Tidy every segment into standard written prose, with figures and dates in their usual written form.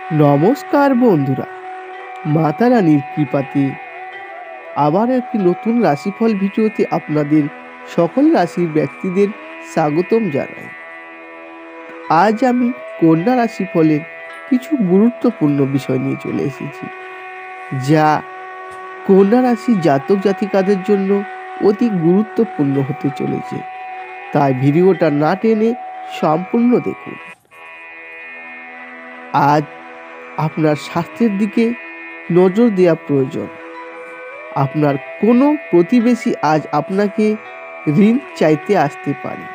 নমস্কার বন্ধুরা, মাতা রানীর কৃপাতে আবার একটি নতুন রাশিফল ভিডিওতে আপনাদের সকল রাশির ব্যক্তিদের স্বাগতম জানাই। আজ আমি কন্যা রাশিফলের কিছু গুরুত্বপূর্ণ বিষয় নিয়ে চলে এসেছি, যা কন্যা রাশি জাতক জাতিকাদের জন্য অতি গুরুত্বপূর্ণ হতে চলেছে। তাই ভিডিওটা না টেনে সম্পূর্ণ দেখুন। আজ আপনার স্বাস্থ্যের দিকে নজর দেওয়া প্রয়োজন। আপনার কোনো প্রতিবেশী আজ আপনাকে ঋণ চাইতে আসতে পারে।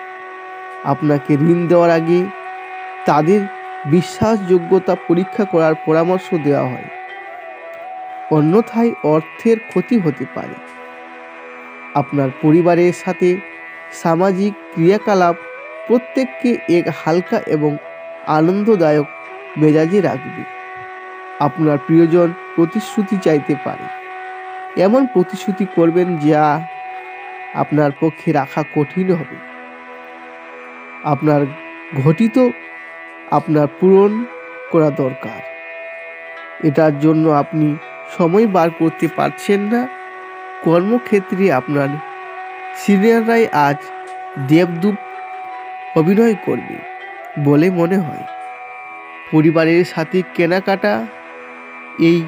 আপনাকে ঋণ দেওয়ার আগে তাদের বিশ্বাসযোগ্যতা পরীক্ষা করার পরামর্শ দেওয়া হয়, অন্যথায় অর্থের ক্ষতি হতে পারে। আপনার পরিবারের সাথে সামাজিক ক্রিয়াকলাপ প্রত্যেককে এক হালকা এবং আনন্দদায়ক মেজাজে রাখবে। আপনার প্রিয়জন প্রতিশ্রুতি চাইতে পারে, এমন প্রতিশ্রুতি করবেন যা আপনার পক্ষে রাখা কঠিন হবে। আপনার ঘটিত আপনার পূরণ করা দরকার, এটার জন্য আপনি সময় বার করতে পারছেন না। কর্মক্ষেত্রে আপনার সিনিয়ররাই আজ দেবদূত অভিনয় করবে বলে মনে হয়। পরিবারের সাথে কেনাকাটা এই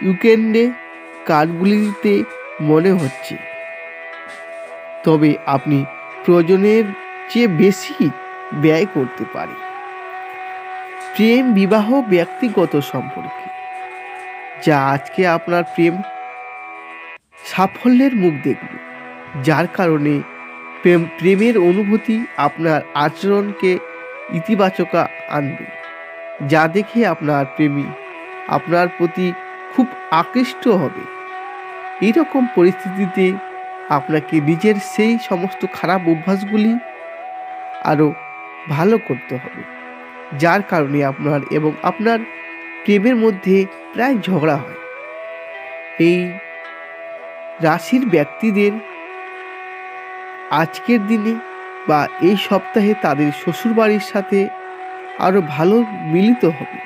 উইকেন্ডে কার্ডগুলিতে মনে হচ্ছে, তবে আপনি প্রয়োজনের চেয়ে বেশি ব্যয় করতে পারেন। প্রেম, বিবাহ, ব্যক্তিগত সম্পর্কে যা আজকে আপনার সাফল্যের মুখ দেখবে, যার কারণে প্রেমের অনুভূতি আপনার আচরণকে ইতিবাচক আনবে, যা দেখে আপনার প্রেমী আপনার প্রতি খুব আকৃষ্ট হবে। এইরকম পরিস্থিতিতে আপনাকে নিজের সেই সমস্ত খারাপ অভ্যাসগুলি আরও ভালো করতে হবে, যার কারণে আপনার এবং আপনার প্রেমের মধ্যে প্রায় ঝগড়া হয়। এই রাশির ব্যক্তিদের আজকের দিনে বা এই সপ্তাহে তাদের শ্বশুরবাড়ির সাথে আরও ভালো মিলিত হবে,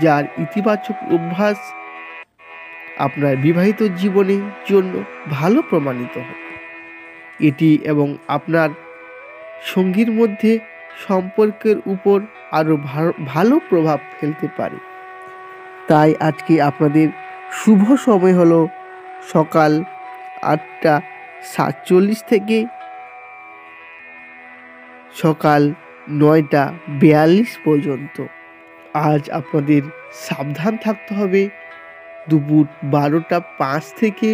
যার ইতিবাচক অভ্যাস আপনার বিবাহিত জীবনের জন্য ভালো প্রমাণিত হবে। এটি এবং আপনার সঙ্গীর মধ্যে সম্পর্কের উপর আরও ভালো প্রভাব ফেলতে পারে। তাই আজকে আপনাদের শুভ সময় হলো সকাল 8:47 থেকে সকাল 9:42 পর্যন্ত। আজ আপনাদের সাবধান থাকতে হবে দুপুর 12:05 থেকে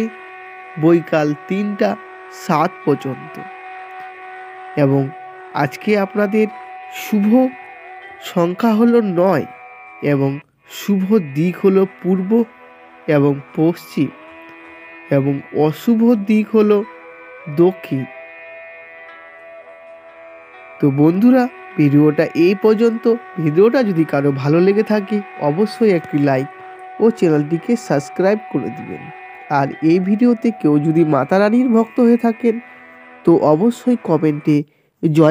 বৈকাল 3:07 পর্যন্ত। এবং আজকে আপনাদের শুভ সংখ্যা হলো 9 এবং শুভ দিক হলো পূর্ব এবং পশ্চিম এবং অশুভ দিক হলো দক্ষিণ। তো বন্ধুরা, ভিডিওটা এই পর্যন্ত। ভিডিওটা যদি কারো ভালো লেগে থাকে অবশ্যই একটি লাইক ও চ্যানেলটিকে সাবস্ক্রাইব করে দিবেন। আর এই ভিডিওতে কেউ যদি মাতা রানীর ভক্ত হয়ে থাকেন তো অবশ্যই কমেন্টে জয়